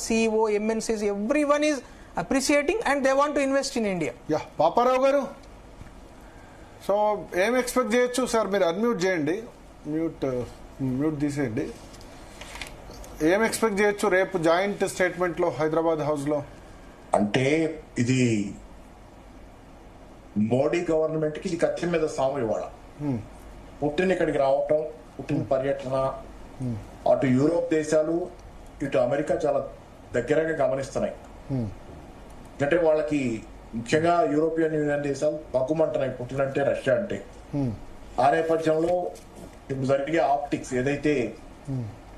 CEO, MNCs, everyone is appreciating and they want to invest in India. Yeah Paparao గారు, so ఏం expect చేయొచ్చు sir? మీరు unmute చేయండి, mute తీసేయండి. ఏం ఎక్స్పెక్ట్ చేయొచ్చు రేపు జాయింట్ స్టేట్మెంట్ లో హైదరాబాద్ హౌస్ లో? అంటే ఇది మోడీ గవర్నమెంట్ కి ఇది కత్తి మీద సాము. ఇవాళ పుట్టిన ఇక్కడికి రావటం, పుట్టిన పర్యటన అటు యూరోప్ దేశాలు ఇటు అమెరికా చాలా దగ్గరగా గమనిస్తున్నాయి. అంటే వాళ్ళకి ముఖ్యంగా యూరోపియన్ యూనియన్ దేశాలు బగ్గుమంటున్నాయి పుట్టినంటే రష్యా అంటే. ఆ నేపథ్యంలో ఇప్పుడు జరిగే ఆప్టిక్స్ ఏదైతే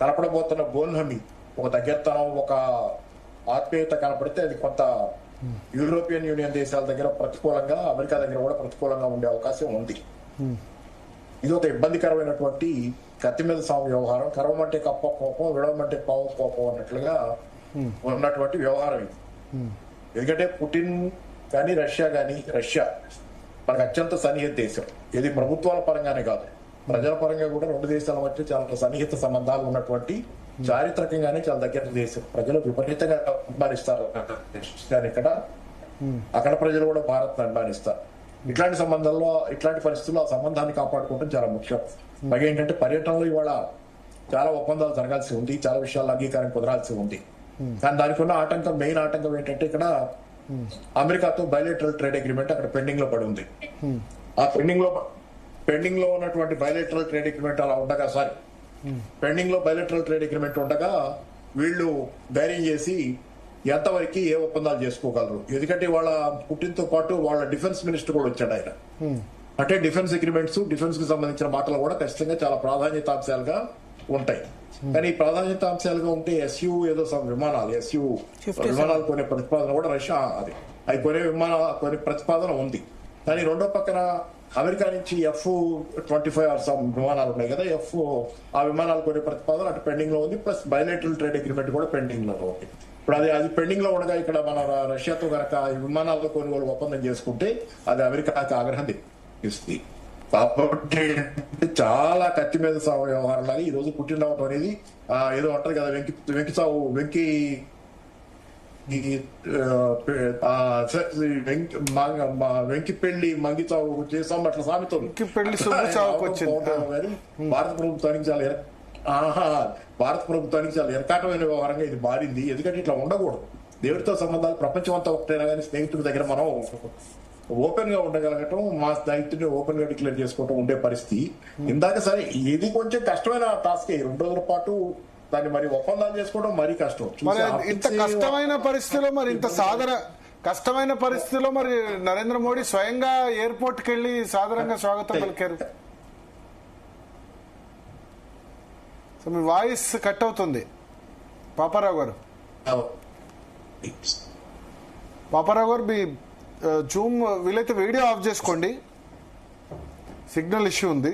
కనపడబోతున్న గోల్హమి, ఒక దగ్గరతనం, ఒక ఆత్మీయత కనపడితే అది కొంత యూరోపియన్ యూనియన్ దేశాల దగ్గర ప్రతికూలంగా, అమెరికా దగ్గర కూడా ప్రతికూలంగా ఉండే అవకాశం ఉంది. ఇది ఒక ఇబ్బందికరమైనటువంటి కత్తి మీద సాగు వ్యవహారం. కరవమంటే కప్ప కోపం, విడవమంటే పావు కోపం అన్నట్లుగా ఉన్నటువంటి వ్యవహారం ఇది. ఎందుకంటే పుటిన్ కానీ రష్యా మనకు అత్యంత సన్నిహిత దేశం. ఇది ప్రభుత్వాల పరంగానే కాదు, ప్రజల పరంగా కూడా రెండు దేశాల మధ్య చాలా సన్నిహిత సంబంధాలు ఉన్నటువంటి, చారిత్రకంగానే చాలా దగ్గర దేశం. ప్రజలు విపరీతంగా అభిమానిస్తారు ఇక్కడ, అక్కడ ప్రజలు కూడా భారత్ అభిమానిస్తారు. ఇట్లాంటి సంబంధాల్లో, ఇట్లాంటి పరిస్థితుల్లో ఆ సంబంధాన్ని కాపాడుకోవడం చాలా ముఖ్యం. పైగా ఏంటంటే పర్యటనలో ఇవాళ చాలా ఒప్పందాలు జరగాల్సి ఉంది, చాలా విషయాల్లో అంగీకారం కుదరాల్సి ఉంది. కానీ దానికి ఉన్న ఆటంకం, మెయిన్ ఆటంకం ఏంటంటే ఇక్కడ అమెరికాతో బయలేటరల్ ట్రేడ్ అగ్రిమెంట్ అక్కడ పెండింగ్ లో పడి ఉంది. ఆ పెండింగ్ లో ఉన్నటువంటి బయలేటరల్ ట్రేడ్ అగ్రిమెంట్ అలా ఉండగా, పెండింగ్ లో బయలేటరల్ ట్రేడ్ అగ్రిమెంట్ ఉండగా వీళ్ళు ధైర్యం చేసి ఎంతవరకు ఏ ఒప్పందాలు చేసుకోగలరు. ఎందుకంటే వాళ్ళ పుట్టినతో పాటు వాళ్ళ డిఫెన్స్ మినిస్టర్ కూడా వచ్చాడు ఆయన. అంటే డిఫెన్స్ అగ్రిమెంట్స్, డిఫెన్స్ కి సంబంధించిన మాటలు కూడా ఖచ్చితంగా చాలా ప్రాధాన్యతాంశాలుగా ఉంటాయి. కానీ ప్రాధాన్యతాంశాలుగా ఉంటే ఎస్యు ఏదో విమానాలు కొనే ప్రతిపాదన కూడా రష్యా అది కొనే ప్రతిపాదన ఉంది. కానీ రెండో పక్కన అమెరికా నుంచి F-25 విమానాలు ఉన్నాయి కదా, ఆ విమానాలు కొనే ప్రతిపాదన అటు పెండింగ్ లో ఉంది. ప్లస్ బయలేటరల్ ట్రేడ్ అగ్రిమెంట్ కూడా పెండింగ్ లో ఉంది. ఇప్పుడు అది పెండింగ్ లో ఉండగా ఇక్కడ మన రష్యాతో కనుక ఈ విమానాల కొనుగోలు ఒప్పందం చేసుకుంటే అది అమెరికాకి ఆగ్రహం తెప్పిస్తుంది. కాబట్టి చాలా కత్తి మీద సాగు వ్యవహారం లాగా ఈ రోజు పుట్టిన రావటం అనేది ఏదో అంటారు కదా, వెంకి పెళ్లి మంగి చావు చేసాం అట్లా సామెతం. భారత ప్రభుత్వానికి చాలా ఎరకాటమైన వ్యవహారంగా ఇది మారింది. ఎందుకంటే ఇట్లా ఉండకూడదు. దేవుడితో సంబంధాలు ప్రపంచం అంతా ఒకటైనా కానీ స్నేహితుడి దగ్గర మనం ఓపెన్ గా ఉండగలగటం, మా స్నేహితుడిని ఓపెన్ గా డిక్లేర్ చేసుకోవటం ఉండే పరిస్థితి. ఇందాక సరే ఇది కొంచెం కష్టమైన టాస్క్. 2 రోజుల పాటు దాన్ని మరి ఒప్పందాలు చేసుకోవడం మరీ కష్టం. ఇంత కష్టమైన పరిస్థితిలో, మరి ఇంత కష్టమైన పరిస్థితిలో మరి నరేంద్ర మోడీ స్వయంగా ఎయిర్పోర్ట్ కి వెళ్లి సాధారణంగా స్వాగతం పలికారు. సో మీ వాయిస్ కట్ అవుతుంది పాపారావు గారు. మీ జూమ్ వీలైతే వీడియో ఆఫ్ చేసుకోండి, సిగ్నల్ ఇష్యూ ఉంది.